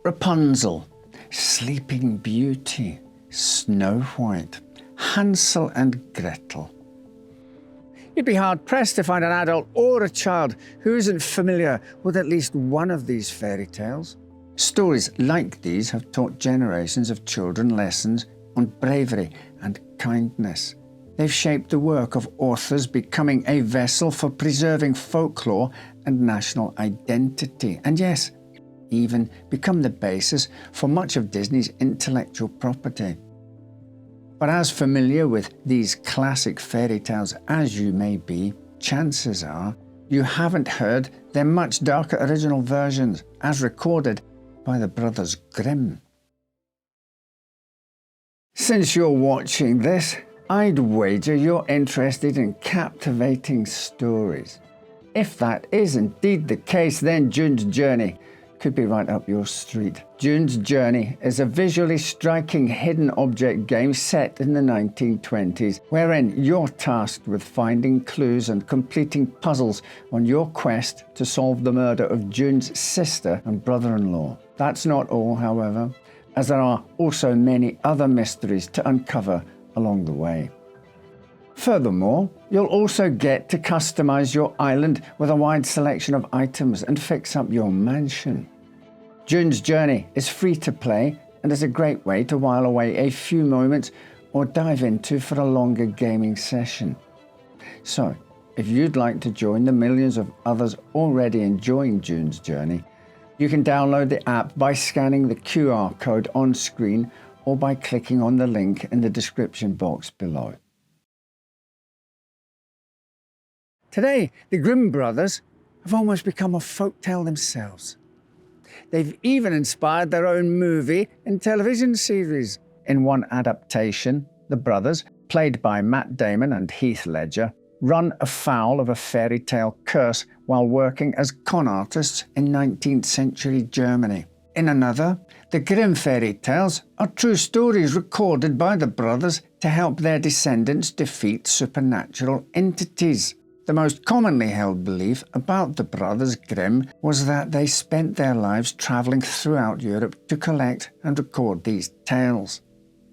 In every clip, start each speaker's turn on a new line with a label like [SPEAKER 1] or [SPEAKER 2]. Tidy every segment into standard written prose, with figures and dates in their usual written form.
[SPEAKER 1] Rapunzel, Sleeping Beauty, Snow White, Hansel and Gretel. You'd be hard-pressed to find an adult or a child who isn't familiar with at least one of these fairy tales. Stories like these have taught generations of children lessons on bravery and kindness. They've shaped the work of authors, becoming a vessel for preserving folklore and national identity, and yes, even become the basis for much of Disney's intellectual property. But as familiar with these classic fairy tales as you may be, chances are you haven't heard their much darker original versions as recorded by the Brothers Grimm. Since you're watching this, I'd wager you're interested in captivating stories. If that is indeed the case, then June's Journey could be right up your street. June's Journey is a visually striking hidden object game set in the 1920s, wherein you're tasked with finding clues and completing puzzles on your quest to solve the murder of June's sister and brother-in-law. That's not all, however, as there are also many other mysteries to uncover along the way. Furthermore, you'll also get to customize your island with a wide selection of items and fix up your mansion. June's Journey is free to play and is a great way to while away a few moments or dive into for a longer gaming session. So, if you'd like to join the millions of others already enjoying June's Journey, you can download the app by scanning the QR code on screen or by clicking on the link in the description box below. Today, the Grimm brothers have almost become a folktale themselves. They've even inspired their own movie and television series. In one adaptation, the brothers, played by Matt Damon and Heath Ledger, run afoul of a fairy tale curse while working as con artists in 19th century Germany. In another, the Grimm Fairy Tales are true stories recorded by the brothers to help their descendants defeat supernatural entities. The most commonly held belief about the Brothers Grimm was that they spent their lives travelling throughout Europe to collect and record these tales.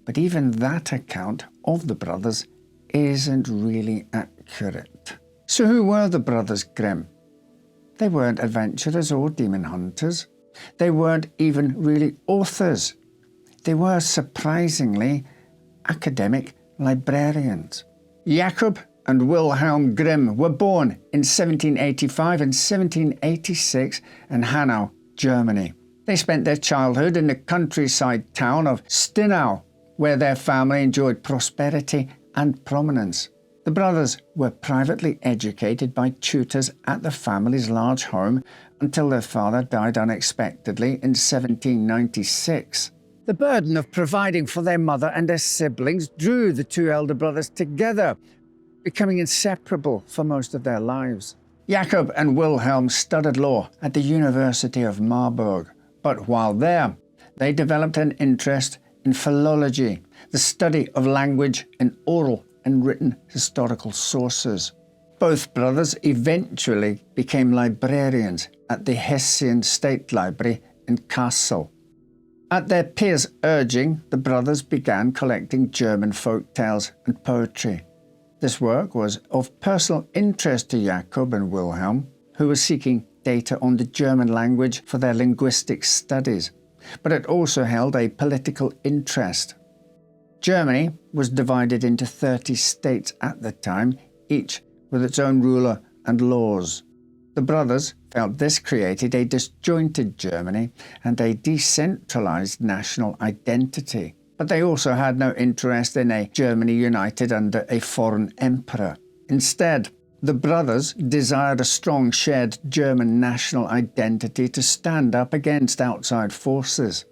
[SPEAKER 1] But even that account of the brothers isn't really accurate. So who were the Brothers Grimm? They weren't adventurers or demon hunters. They weren't even really authors. They were surprisingly academic librarians. Jakob and Wilhelm Grimm were born in 1785 and 1786 in Hanau, Germany. They spent their childhood in the countryside town of Hanau, where their family enjoyed prosperity and prominence. The brothers were privately educated by tutors at the family's large home until their father died unexpectedly in 1796. The burden of providing for their mother and their siblings drew the two elder brothers together, becoming inseparable for most of their lives. Jakob and Wilhelm studied law at the University of Marburg, but while there, they developed an interest in philology, the study of language in oral and written historical sources. Both brothers eventually became librarians at the Hessian State Library in Kassel. At their peers' urging, the brothers began collecting German folk tales and poetry. This work was of personal interest to Jakob and Wilhelm, who were seeking data on the German language for their linguistics studies, but it also held a political interest. Germany was divided into 30 states at the time, each with its own ruler and laws. The brothers felt this created a disjointed Germany and a decentralized national identity. But they also had no interest in a Germany united under a foreign emperor. Instead, the brothers desired a strong shared German national identity to stand up against outside forces.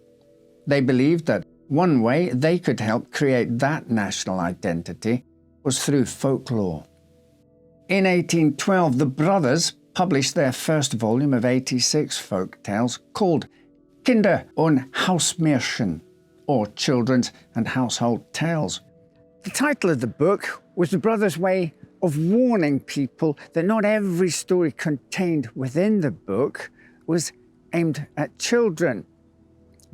[SPEAKER 1] They believed that one way they could help create that national identity was through folklore. In 1812, the brothers published their first volume of 86 folk tales called Kinder- und Hausmärchen, or Children's and Household Tales. The title of the book was the brothers' way of warning people that not every story contained within the book was aimed at children.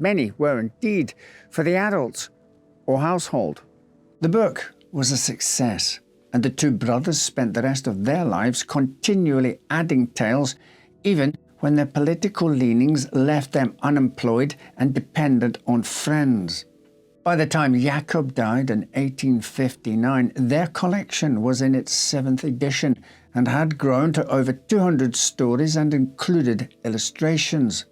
[SPEAKER 1] Many were indeed for the adults or household. The book was a success, and the two brothers spent the rest of their lives continually adding tales, even when their political leanings left them unemployed and dependent on friends. By the time Jacob died in 1859, their collection was in its 7th edition and had grown to over 200 stories and included illustrations.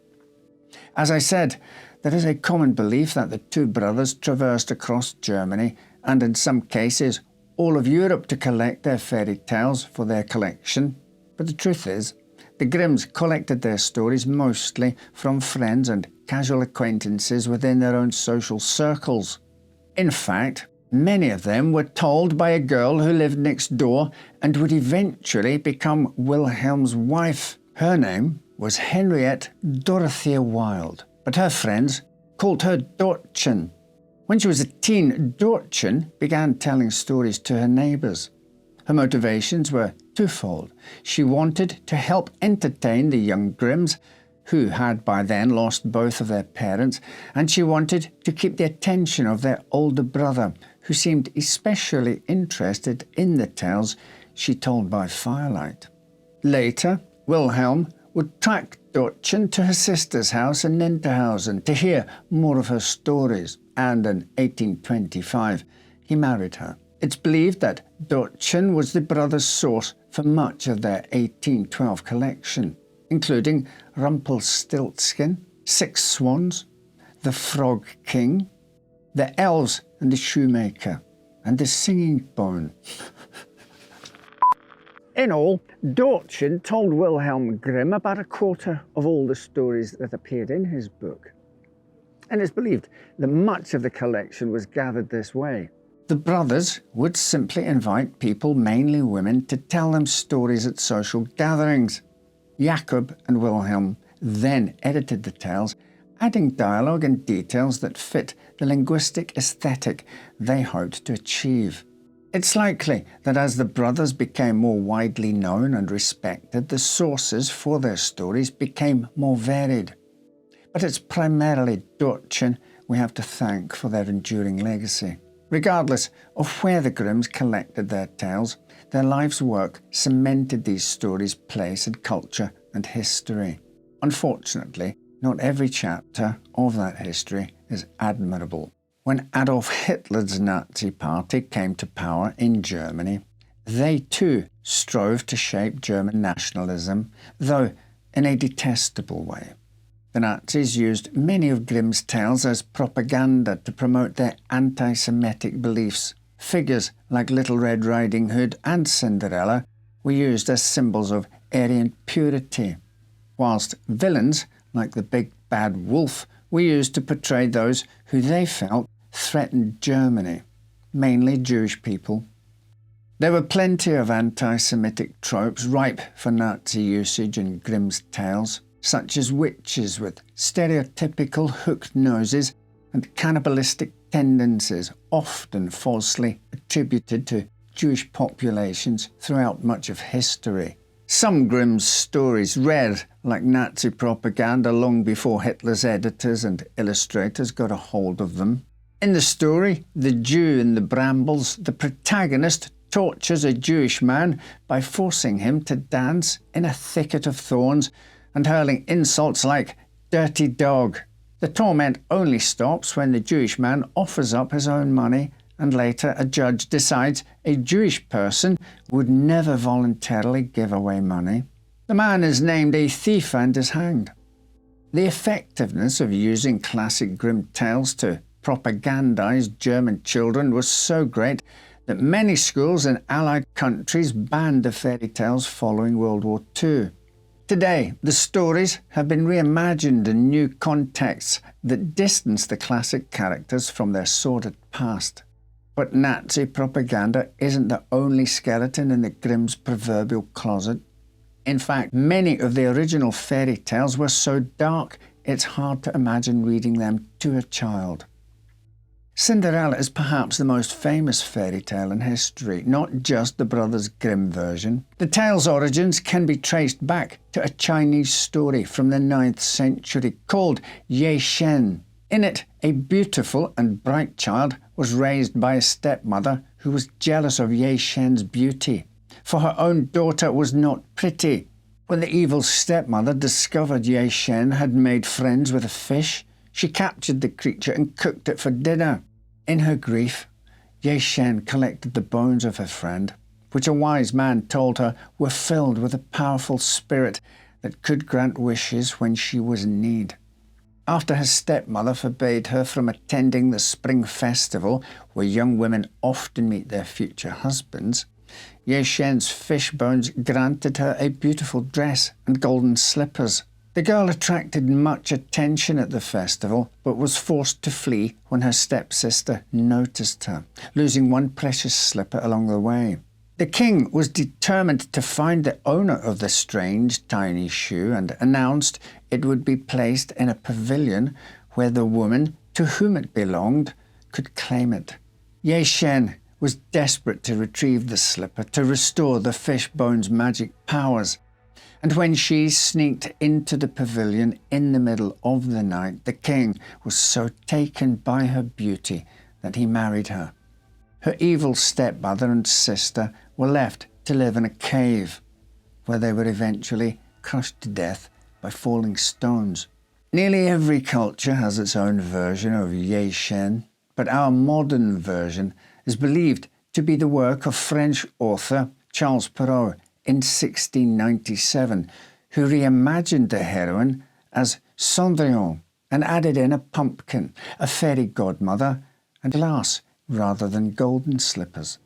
[SPEAKER 1] As I said, there is a common belief that the two brothers traversed across Germany and in some cases all of Europe to collect their fairy tales for their collection. But the truth is, the Grimms collected their stories mostly from friends and casual acquaintances within their own social circles. In fact, many of them were told by a girl who lived next door and would eventually become Wilhelm's wife. Her name was Henriette Dorothea Wilde, but her friends called her Dortchen. When she was a teen, Dortchen began telling stories to her neighbours. Her motivations were twofold. She wanted to help entertain the young Grimms, who had by then lost both of their parents, and she wanted to keep the attention of their older brother, who seemed especially interested in the tales she told by firelight. Later, Wilhelm would track Dortchen to her sister's house in Ninterhausen to hear more of her stories, and in 1825 he married her. It's believed that Dortchen was the brothers' source for much of their 1812 collection, including Rumpelstiltskin, Six Swans, The Frog King, The Elves and the Shoemaker, and The Singing Bone. In all, Dortchen told Wilhelm Grimm about a quarter of all the stories that appeared in his book. And it's believed that much of the collection was gathered this way. The brothers would simply invite people, mainly women, to tell them stories at social gatherings. Jacob and Wilhelm then edited the tales, adding dialogue and details that fit the linguistic aesthetic they hoped to achieve. It's likely that as the brothers became more widely known and respected, the sources for their stories became more varied. But it's primarily Dortchen we have to thank for their enduring legacy. Regardless of where the Grimms collected their tales, their life's work cemented these stories' place in culture and history. Unfortunately, not every chapter of that history is admirable. When Adolf Hitler's Nazi Party came to power in Germany, they too strove to shape German nationalism, though in a detestable way. The Nazis used many of Grimm's tales as propaganda to promote their anti-Semitic beliefs. Figures like Little Red Riding Hood and Cinderella were used as symbols of Aryan purity, whilst villains like the Big Bad Wolf were used to portray those who they felt threatened Germany, mainly Jewish people. There were plenty of anti-Semitic tropes ripe for Nazi usage in Grimm's tales, such as witches with stereotypical hooked noses and cannibalistic tendencies, often falsely attributed to Jewish populations throughout much of history. Some Grimm's stories read like Nazi propaganda long before Hitler's editors and illustrators got a hold of them. In the story, The Jew in the Brambles, the protagonist tortures a Jewish man by forcing him to dance in a thicket of thorns and hurling insults like "dirty dog." The torment only stops when the Jewish man offers up his own money, and later a judge decides a Jewish person would never voluntarily give away money. The man is named a thief and is hanged. The effectiveness of using classic Grimm tales to propagandize German children was so great that many schools in Allied countries banned the fairy tales following World War II. Today, the stories have been reimagined in new contexts that distance the classic characters from their sordid past. But Nazi propaganda isn't the only skeleton in the Grimm's proverbial closet. In fact, many of the original fairy tales were so dark, it's hard to imagine reading them to a child. Cinderella is perhaps the most famous fairy tale in history, not just the Brothers Grimm version. The tale's origins can be traced back to a Chinese story from the 9th century called Ye Shen. In it, a beautiful and bright child was raised by a stepmother who was jealous of Ye Shen's beauty, for her own daughter was not pretty. When the evil stepmother discovered Ye Shen had made friends with a fish, she captured the creature and cooked it for dinner. In her grief, Ye Shen collected the bones of her friend, which a wise man told her were filled with a powerful spirit that could grant wishes when she was in need. After her stepmother forbade her from attending the spring festival, where young women often meet their future husbands, Ye Shen's fish bones granted her a beautiful dress and golden slippers. The girl attracted much attention at the festival, but was forced to flee when her stepsister noticed her, losing one precious slipper along the way. The king was determined to find the owner of the strange tiny shoe and announced it would be placed in a pavilion where the woman to whom it belonged could claim it. Ye Shen was desperate to retrieve the slipper to restore the fish bone's magic powers. And when she sneaked into the pavilion in the middle of the night, the king was so taken by her beauty that he married her. Her evil stepmother and sister were left to live in a cave, where they were eventually crushed to death by falling stones. Nearly every culture has its own version of Ye Shen, but our modern version is believed to be the work of French author Charles Perrault in 1697, who reimagined the heroine as Cendrillon and added in a pumpkin, a fairy godmother, and glass rather than golden slippers.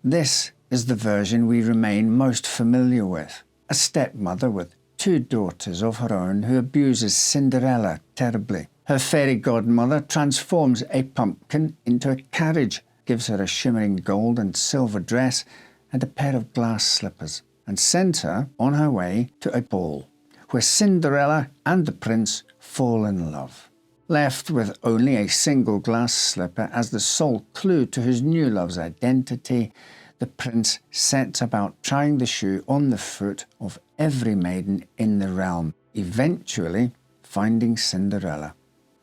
[SPEAKER 1] This is the version we remain most familiar with, a stepmother with two daughters of her own who abuses Cinderella terribly. Her fairy godmother transforms a pumpkin into a carriage, gives her a shimmering gold and silver dress and a pair of glass slippers, and sends her on her way to a ball, where Cinderella and the prince fall in love. Left with only a single glass slipper as the sole clue to his new love's identity, the prince sets about trying the shoe on the foot of every maiden in the realm, eventually finding Cinderella.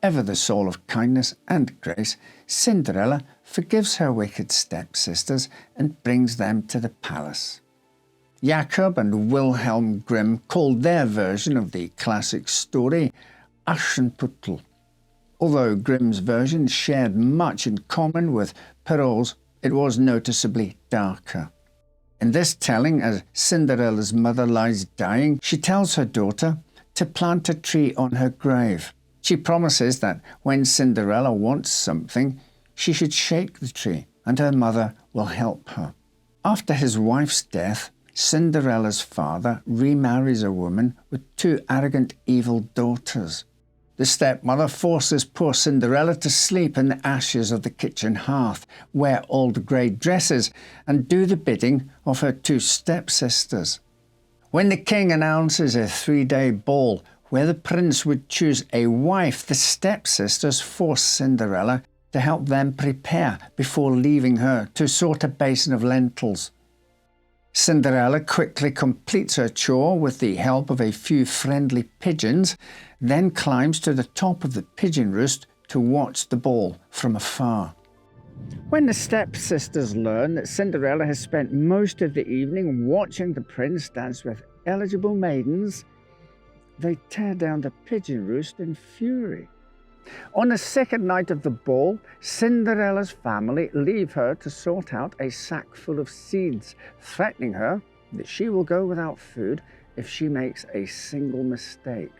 [SPEAKER 1] Ever the soul of kindness and grace, Cinderella forgives her wicked stepsisters and brings them to the palace. Jacob and Wilhelm Grimm called their version of the classic story Aschenputtel. Although Grimm's version shared much in common with Perrault's, it was noticeably darker. In this telling, as Cinderella's mother lies dying, she tells her daughter to plant a tree on her grave. She promises that when Cinderella wants something, she should shake the tree, and her mother will help her. After his wife's death, Cinderella's father remarries a woman with two arrogant, evil daughters. The stepmother forces poor Cinderella to sleep in the ashes of the kitchen hearth, wear old grey dresses, and do the bidding of her two stepsisters. When the king announces a 3-day ball where the prince would choose a wife, the stepsisters force Cinderella to help them prepare before leaving her to sort a basin of lentils. Cinderella quickly completes her chore with the help of a few friendly pigeons, then climbs to the top of the pigeon roost to watch the ball from afar. When the stepsisters learn that Cinderella has spent most of the evening watching the prince dance with eligible maidens, they tear down the pigeon roost in fury. On the second night of the ball, Cinderella's family leave her to sort out a sack full of seeds, threatening her that she will go without food if she makes a single mistake.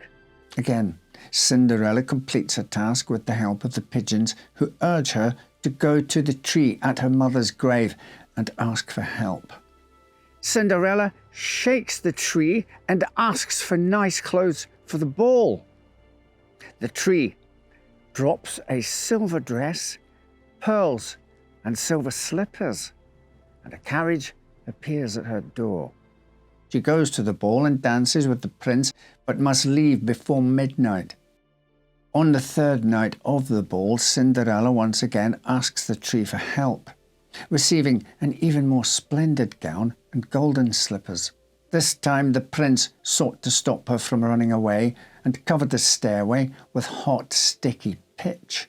[SPEAKER 1] Again, Cinderella completes her task with the help of the pigeons, who urge her to go to the tree at her mother's grave and ask for help. Cinderella shakes the tree and asks for nice clothes for the ball. The tree drops a silver dress, pearls, and silver slippers, and a carriage appears at her door. She goes to the ball and dances with the prince, but must leave before midnight. On the third night of the ball, Cinderella once again asks the tree for help, receiving an even more splendid gown and golden slippers. This time the prince sought to stop her from running away and covered the stairway with hot, sticky pitch.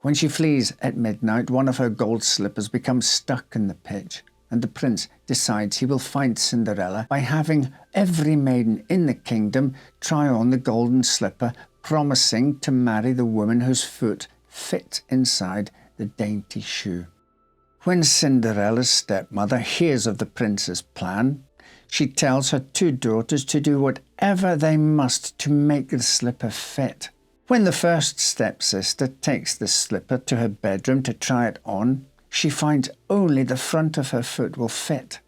[SPEAKER 1] When she flees at midnight, one of her gold slippers becomes stuck in the pitch, and the prince decides he will find Cinderella by having every maiden in the kingdom try on the golden slipper, promising to marry the woman whose foot fits inside the dainty shoe. When Cinderella's stepmother hears of the prince's plan, she tells her two daughters to do whatever they must to make the slipper fit. When the first stepsister takes the slipper to her bedroom to try it on, she finds only the front of her foot will fit.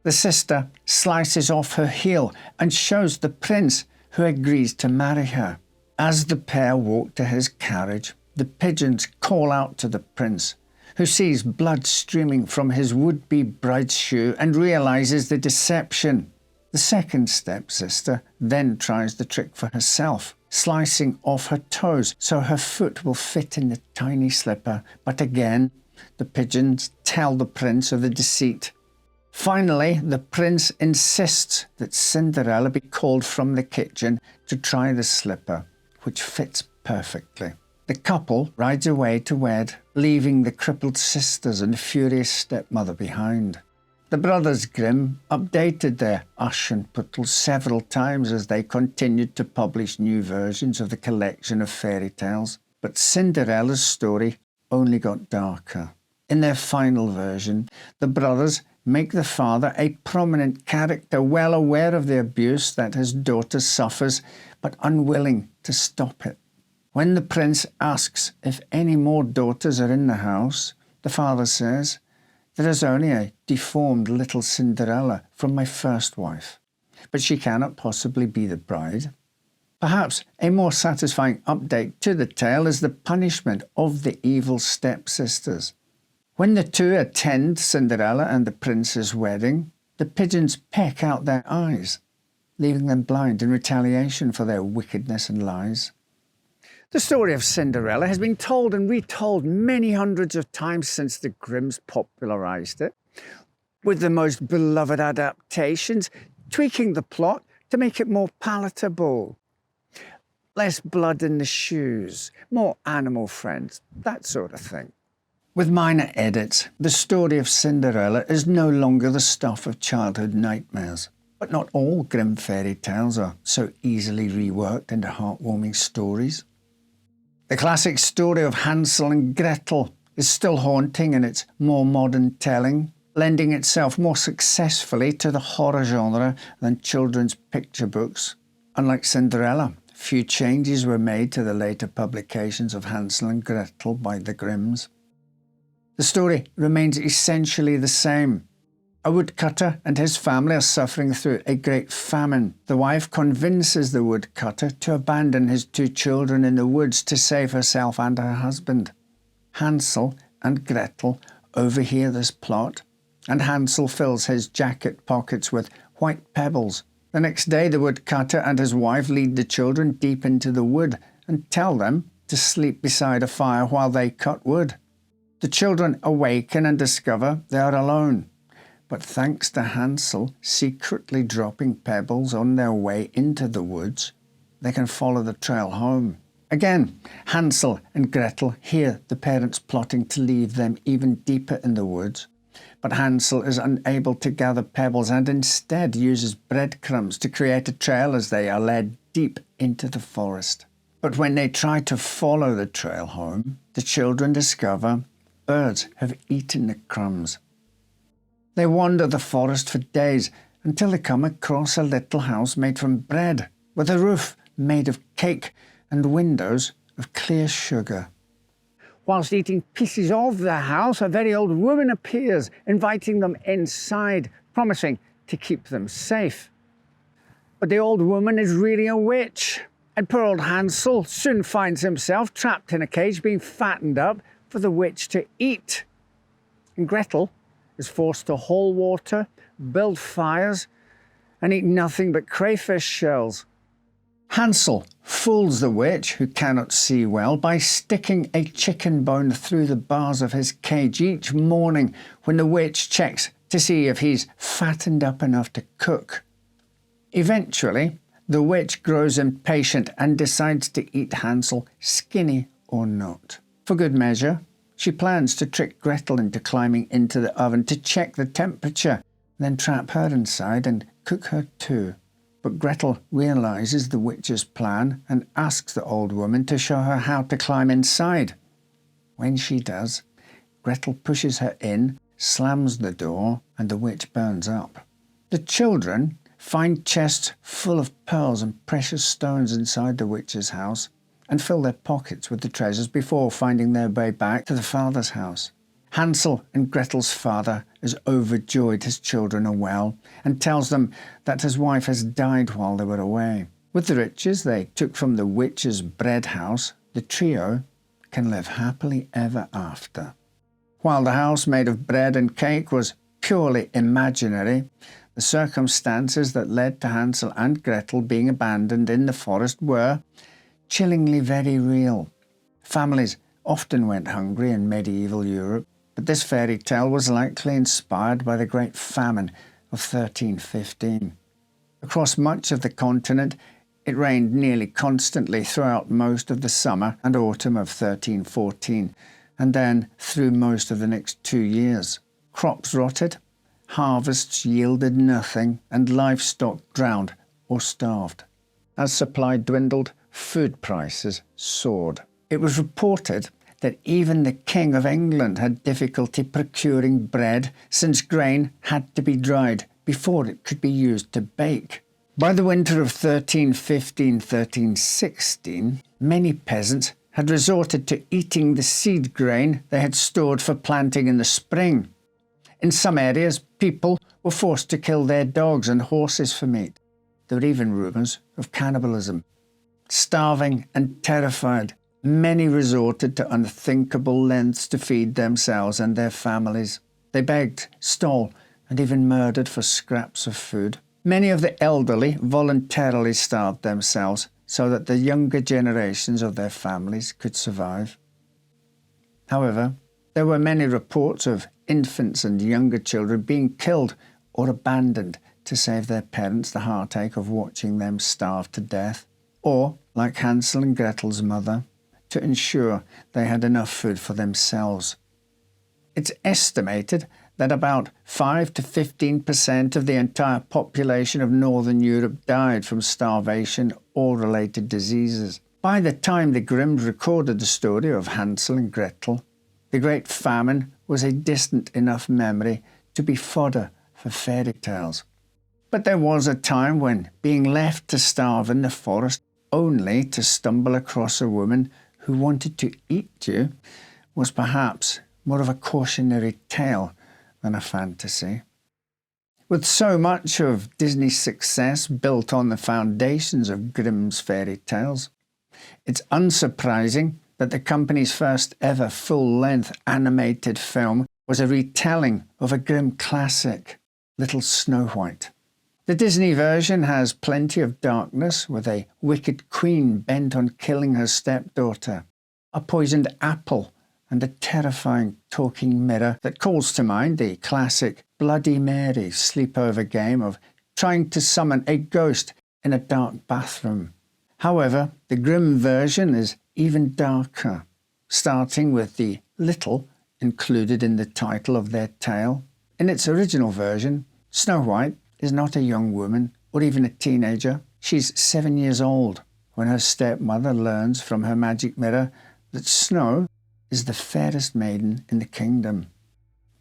[SPEAKER 1] The sister slices off her heel and shows the prince, who agrees to marry her. As the pair walk to his carriage, the pigeons call out to the prince, who sees blood streaming from his would-be bride's shoe and realizes the deception. The second stepsister then tries the trick for herself, slicing off her toes so her foot will fit in the tiny slipper. But again, the pigeons tell the prince of the deceit. Finally, the prince insists that Cinderella be called from the kitchen to try the slipper, which fits perfectly. The couple rides away to wed, leaving the crippled sisters and furious stepmother behind. The Brothers Grimm updated their Aschenputtel several times as they continued to publish new versions of the collection of fairy tales, but Cinderella's story only got darker. In their final version, the brothers make the father a prominent character, well aware of the abuse that his daughter suffers, but unwilling to stop it. When the prince asks if any more daughters are in the house, the father says, "There is only a deformed little Cinderella from my first wife, but she cannot possibly be the bride." Perhaps a more satisfying update to the tale is the punishment of the evil stepsisters. When the two attend Cinderella and the prince's wedding, the pigeons peck out their eyes, leaving them blind in retaliation for their wickedness and lies. The story of Cinderella has been told and retold many hundreds of times since the Grimms popularized it, with the most beloved adaptations, tweaking the plot to make it more palatable. Less blood in the shoes, more animal friends, that sort of thing. With minor edits, the story of Cinderella is no longer the stuff of childhood nightmares. But not all Grimm fairy tales are so easily reworked into heartwarming stories. The classic story of Hansel and Gretel is still haunting in its more modern telling, lending itself more successfully to the horror genre than children's picture books. Unlike Cinderella, few changes were made to the later publications of Hansel and Gretel by the Grimms. The story remains essentially the same. A woodcutter and his family are suffering through a great famine. The wife convinces the woodcutter to abandon his two children in the woods to save herself and her husband. Hansel and Gretel overhear this plot, and Hansel fills his jacket pockets with white pebbles. The next day, the woodcutter and his wife lead the children deep into the wood and tell them to sleep beside a fire while they cut wood. The children awaken and discover they are alone. But thanks to Hansel secretly dropping pebbles on their way into the woods, they can follow the trail home. Again, Hansel and Gretel hear the parents plotting to leave them even deeper in the woods, but Hansel is unable to gather pebbles and instead uses breadcrumbs to create a trail as they are led deep into the forest. But when they try to follow the trail home, the children discover birds have eaten the crumbs. They wander the forest for days until they come across a little house made from bread, with a roof made of cake and windows of clear sugar. Whilst eating pieces of the house, a very old woman appears, inviting them inside, promising to keep them safe. But the old woman is really a witch, and poor old Hansel soon finds himself trapped in a cage being fattened up for the witch to eat. And Gretel is forced to haul water, build fires, and eat nothing but crayfish shells. Hansel fools the witch, who cannot see well, by sticking a chicken bone through the bars of his cage each morning when the witch checks to see if he's fattened up enough to cook. Eventually, the witch grows impatient and decides to eat Hansel, skinny or not. For good measure, she plans to trick Gretel into climbing into the oven to check the temperature, then trap her inside and cook her too. But Gretel realizes the witch's plan and asks the old woman to show her how to climb inside. When she does, Gretel pushes her in, slams the door, and the witch burns up. The children find chests full of pearls and precious stones inside the witch's house and fill their pockets with the treasures before finding their way back to the father's house. Hansel and Gretel's father is overjoyed his children are well and tells them that his wife has died while they were away. With the riches they took from the witch's bread house, the trio can live happily ever after. While the house made of bread and cake was purely imaginary, the circumstances that led to Hansel and Gretel being abandoned in the forest were chillingly very real. Families often went hungry in medieval Europe, but this fairy tale was likely inspired by the Great Famine of 1315. Across much of the continent, it rained nearly constantly throughout most of the summer and autumn of 1314, and then through most of the next 2 years. Crops rotted, harvests yielded nothing, and livestock drowned or starved. As supply dwindled, food prices soared. It was reported that even the King of England had difficulty procuring bread, since grain had to be dried before it could be used to bake. By the winter of 1315-1316, many peasants had resorted to eating the seed grain they had stored for planting in the spring. In some areas, people were forced to kill their dogs and horses for meat. There were even rumours of cannibalism. Starving and terrified, many resorted to unthinkable lengths to feed themselves and their families. They begged, stole, and even murdered for scraps of food. Many of the elderly voluntarily starved themselves so that the younger generations of their families could survive. However, there were many reports of infants and younger children being killed or abandoned to save their parents the heartache of watching them starve to death, or, like Hansel and Gretel's mother, to ensure they had enough food for themselves. It's estimated that about 5 to 15% of the entire population of Northern Europe died from starvation or related diseases. By the time the Grimms recorded the story of Hansel and Gretel, the Great Famine was a distant enough memory to be fodder for fairy tales. But there was a time when being left to starve in the forest only to stumble across a woman who wanted to eat you was perhaps more of a cautionary tale than a fantasy. With so much of Disney's success built on the foundations of Grimm's fairy tales, it's unsurprising that the company's first ever full-length animated film was a retelling of a Grimm classic, Little Snow White. The Disney version has plenty of darkness, with a wicked queen bent on killing her stepdaughter, a poisoned apple, and a terrifying talking mirror that calls to mind the classic Bloody Mary sleepover game of trying to summon a ghost in a dark bathroom. However, the Grimm version is even darker, starting with the little included in the title of their tale. In its original version, Snow White is not a young woman or even a teenager. She's 7 years old when her stepmother learns from her magic mirror that Snow is the fairest maiden in the kingdom.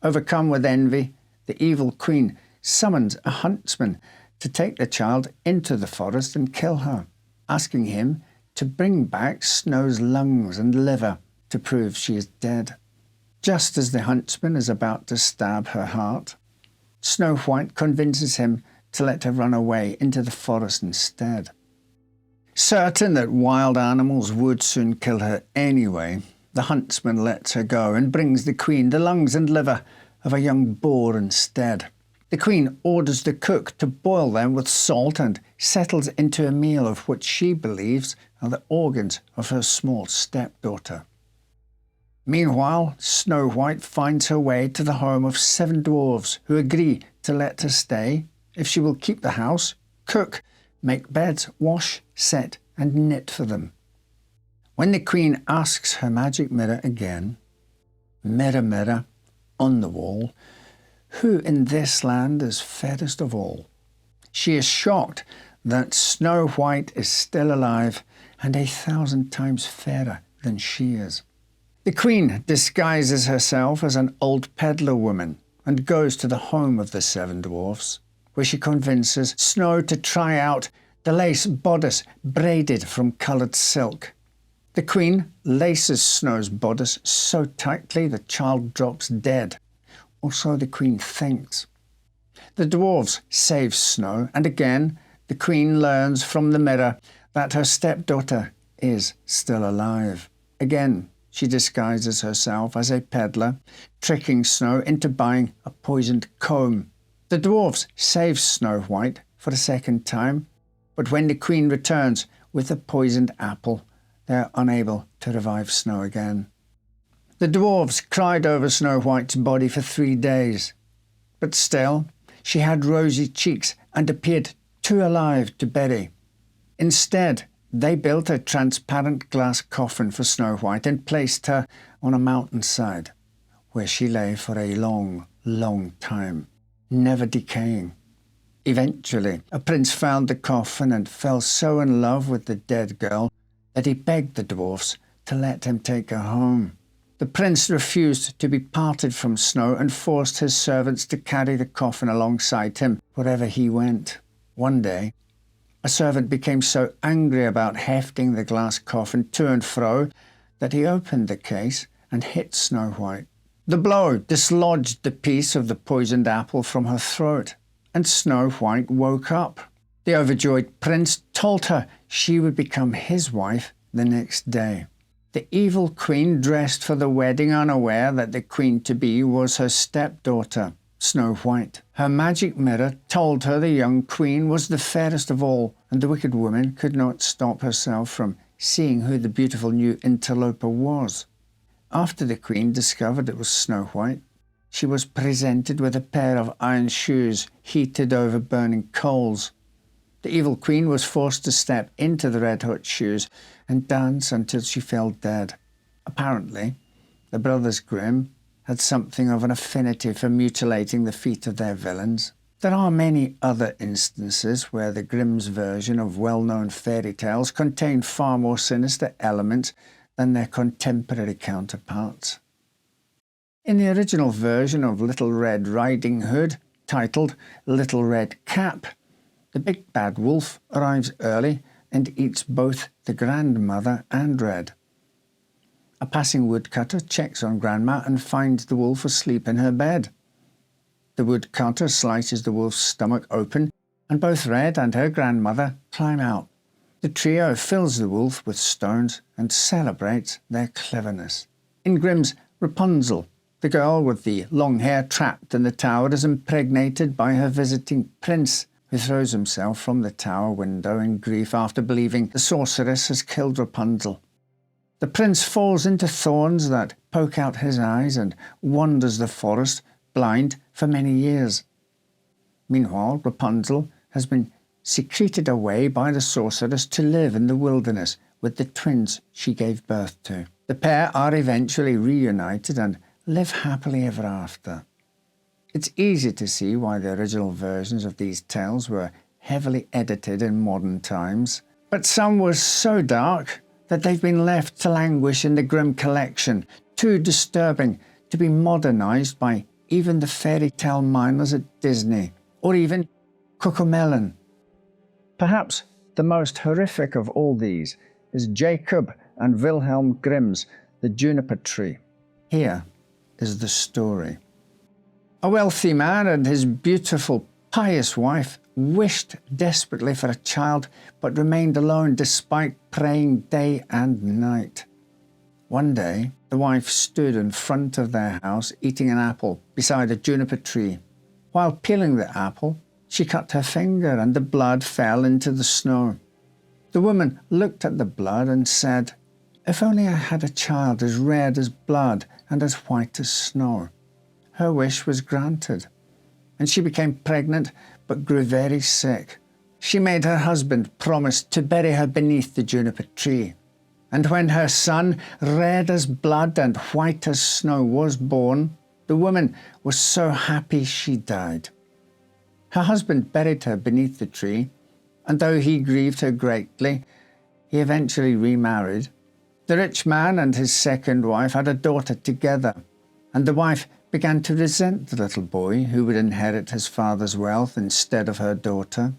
[SPEAKER 1] Overcome with envy, the evil queen summons a huntsman to take the child into the forest and kill her, asking him to bring back Snow's lungs and liver to prove she is dead. Just as the huntsman is about to stab her heart, Snow White convinces him to let her run away into the forest instead. Certain that wild animals would soon kill her anyway, the huntsman lets her go and brings the queen the lungs and liver of a young boar instead. The queen orders the cook to boil them with salt and settles into a meal of what she believes are the organs of her small stepdaughter. Meanwhile, Snow White finds her way to the home of 7 dwarves who agree to let her stay if she will keep the house, cook, make beds, wash, set and knit for them. When the queen asks her magic mirror again, "Mirror, mirror on the wall, who in this land is fairest of all?" she is shocked that Snow White is still alive and 1,000 times fairer than she is. The queen disguises herself as an old peddler woman and goes to the home of the 7 dwarfs, where she convinces Snow to try out the lace bodice braided from coloured silk. The queen laces Snow's bodice so tightly the child drops dead, or so the queen thinks. The dwarfs save Snow, and again the queen learns from the mirror that her stepdaughter is still alive. Again, she disguises herself as a peddler, tricking Snow into buying a poisoned comb. The dwarfs save Snow White for a second time, but when the queen returns with a poisoned apple, they are unable to revive Snow again. The dwarfs cried over Snow White's body for 3 days, but still she had rosy cheeks and appeared too alive to bury. Instead, they built a transparent glass coffin for Snow White and placed her on a mountainside, where she lay for a long, long time, never decaying. Eventually, a prince found the coffin and fell so in love with the dead girl that he begged the dwarfs to let him take her home. The prince refused to be parted from Snow and forced his servants to carry the coffin alongside him wherever he went. One day, a servant became so angry about hefting the glass coffin to and fro that he opened the case and hit Snow White. The blow dislodged the piece of the poisoned apple from her throat, and Snow White woke up. The overjoyed prince told her she would become his wife the next day. The evil queen dressed for the wedding, unaware that the queen-to-be was her stepdaughter, Snow White. Her magic mirror told her the young queen was the fairest of all, and the wicked woman could not stop herself from seeing who the beautiful new interloper was. After the queen discovered it was Snow White, she was presented with a pair of iron shoes heated over burning coals. The evil queen was forced to step into the red-hot shoes and dance until she fell dead. Apparently, the Brothers Grimm had something of an affinity for mutilating the feet of their villains. There are many other instances where the Grimm's version of well-known fairy tales contain far more sinister elements than their contemporary counterparts. In the original version of Little Red Riding Hood, titled Little Red Cap, the big bad wolf arrives early and eats both the grandmother and Red. A passing woodcutter checks on Grandma and finds the wolf asleep in her bed. The woodcutter slices the wolf's stomach open, and both Red and her grandmother climb out. The trio fills the wolf with stones and celebrates their cleverness. In Grimm's Rapunzel, the girl with the long hair trapped in the tower is impregnated by her visiting prince, who throws himself from the tower window in grief after believing the sorceress has killed Rapunzel. The prince falls into thorns that poke out his eyes and wanders the forest, blind, for many years. Meanwhile, Rapunzel has been secreted away by the sorceress to live in the wilderness with the twins she gave birth to. The pair are eventually reunited and live happily ever after. It's easy to see why the original versions of these tales were heavily edited in modern times, but some were so dark that they've been left to languish in the Grimm collection, too disturbing to be modernized by even the fairy tale miners at Disney, or even Cocomelon. Perhaps the most horrific of all these is Jacob and Wilhelm Grimm's The Juniper Tree. Here is the story. A wealthy man and his beautiful, pious wife wished desperately for a child, but remained alone despite praying day and night. One day, the wife stood in front of their house eating an apple beside a juniper tree. While peeling the apple, she cut her finger and the blood fell into the snow. The woman looked at the blood and said, "If only I had a child as red as blood and as white as snow." Her wish was granted, and she became pregnant but grew very sick. She made her husband promise to bury her beneath the juniper tree. And when her son, red as blood and white as snow, was born, the woman was so happy she died. Her husband buried her beneath the tree, and though he grieved her greatly, he eventually remarried. The rich man and his second wife had a daughter together, and the wife began to resent the little boy who would inherit his father's wealth instead of her daughter.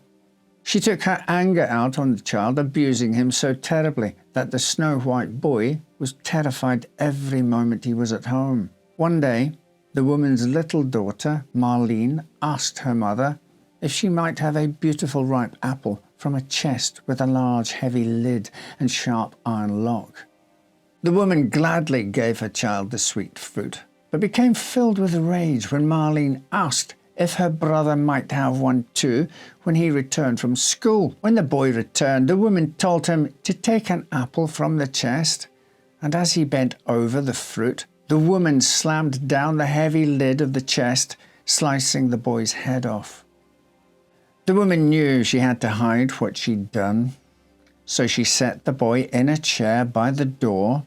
[SPEAKER 1] She took her anger out on the child, abusing him so terribly that the snow-white boy was terrified every moment he was at home. One day, the woman's little daughter, Marlene, asked her mother if she might have a beautiful ripe apple from a chest with a large heavy lid and sharp iron lock. The woman gladly gave her child the sweet fruit, but became filled with rage when Marlene asked if her brother might have one too when he returned from school. When the boy returned, the woman told him to take an apple from the chest, and as he bent over the fruit, the woman slammed down the heavy lid of the chest, slicing the boy's head off. The woman knew she had to hide what she'd done, so she set the boy in a chair by the door,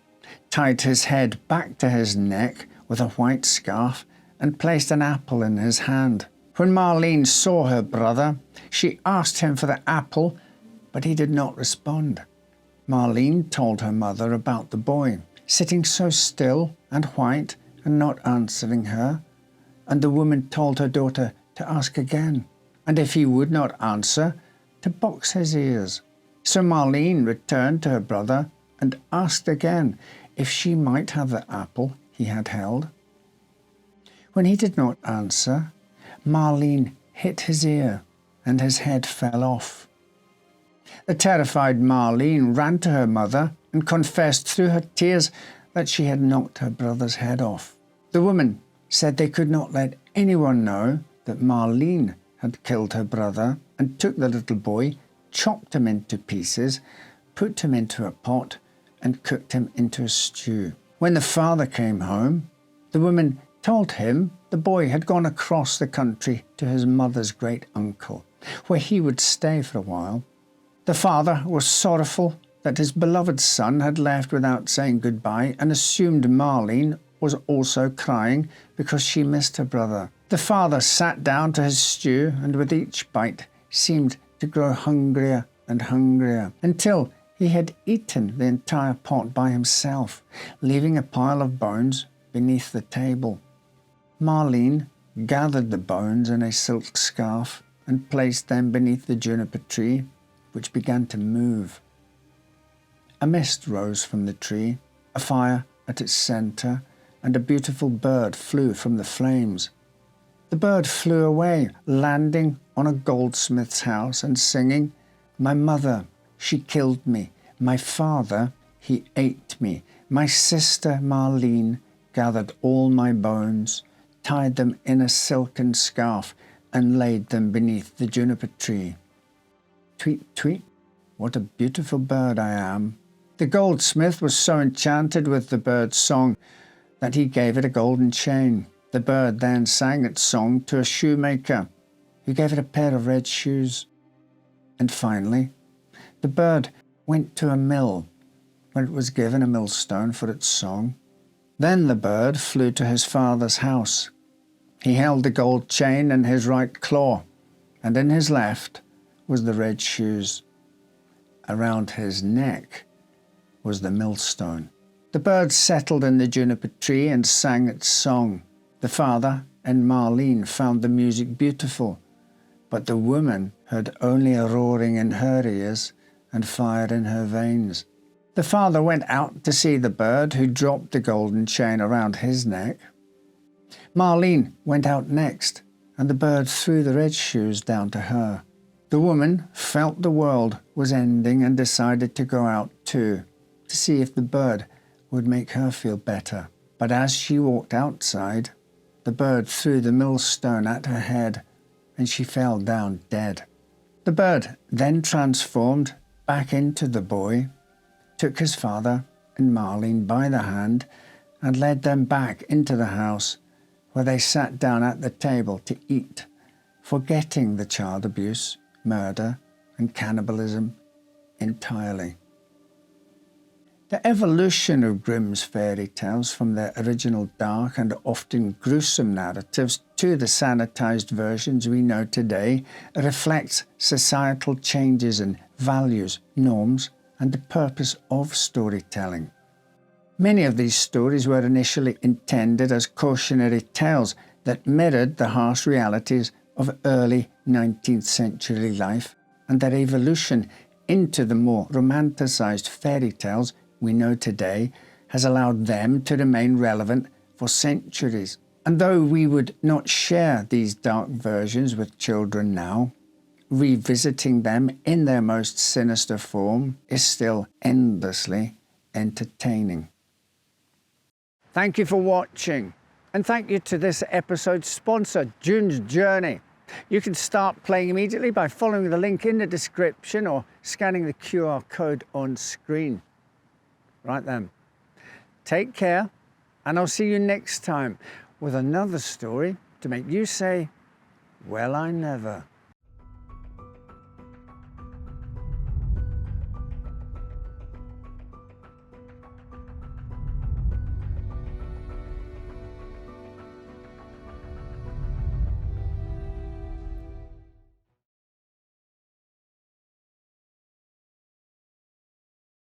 [SPEAKER 1] tied his head back to his neck with a white scarf, and placed an apple in his hand. When Marlene saw her brother, she asked him for the apple, but he did not respond. Marlene told her mother about the boy, sitting so still and white and not answering her, and the woman told her daughter to ask again, and if he would not answer, to box his ears. So Marlene returned to her brother and asked again if she might have the apple he had held. When he did not answer, Marlene hit his ear, and his head fell off. The terrified Marlene ran to her mother and confessed through her tears that she had knocked her brother's head off. The woman said they could not let anyone know that Marlene had killed her brother, and took the little boy, chopped him into pieces, put him into a pot, and cooked him into a stew. When the father came home, the woman told him the boy had gone across the country to his mother's great uncle, where he would stay for a while. The father was sorrowful that his beloved son had left without saying goodbye, and assumed Marlene was also crying because she missed her brother. The father sat down to his stew, and with each bite seemed to grow hungrier and hungrier, until he had eaten the entire pot by himself, leaving a pile of bones beneath the table. Marlene gathered the bones in a silk scarf and placed them beneath the juniper tree, which began to move. A mist rose from the tree, a fire at its center, and a beautiful bird flew from the flames. The bird flew away, landing on a goldsmith's house and singing, "My mother, she killed me. My father, he ate me. My sister Marlene gathered all my bones, tied them in a silken scarf, and laid them beneath the juniper tree. Tweet, tweet, what a beautiful bird I am." The goldsmith was so enchanted with the bird's song that he gave it a golden chain. The bird then sang its song to a shoemaker, who gave it a pair of red shoes. And finally, the bird went to a mill, where it was given a millstone for its song. Then the bird flew to his father's house. He held the gold chain in his right claw, and in his left was the red shoes. Around his neck was the millstone. The bird settled in the juniper tree and sang its song. The father and Marlene found the music beautiful, but the woman heard only a roaring in her ears and fire in her veins. The father went out to see the bird, who dropped the golden chain around his neck. Marlene went out next, and the bird threw the red shoes down to her. The woman felt the world was ending and decided to go out too, to see if the bird would make her feel better. But as she walked outside, the bird threw the millstone at her head, and she fell down dead. The bird then transformed back into the boy, took his father and Marlene by the hand, and led them back into the house, where they sat down at the table to eat, forgetting the child abuse, murder, and cannibalism entirely. The evolution of Grimm's fairy tales from their original dark and often gruesome narratives to the sanitized versions we know today reflects societal changes in values, norms, and the purpose of storytelling. Many of these stories were initially intended as cautionary tales that mirrored the harsh realities of early 19th century life, and their evolution into the more romanticized fairy tales we know today has allowed them to remain relevant for centuries. And though we would not share these dark versions with children now, revisiting them in their most sinister form is still endlessly entertaining. Thank you for watching, and thank you to this episode's sponsor, June's Journey. You can start playing immediately by following the link in the description or scanning the QR code on screen. Right then, take care, and I'll see you next time with another story to make you say, "Well, I never."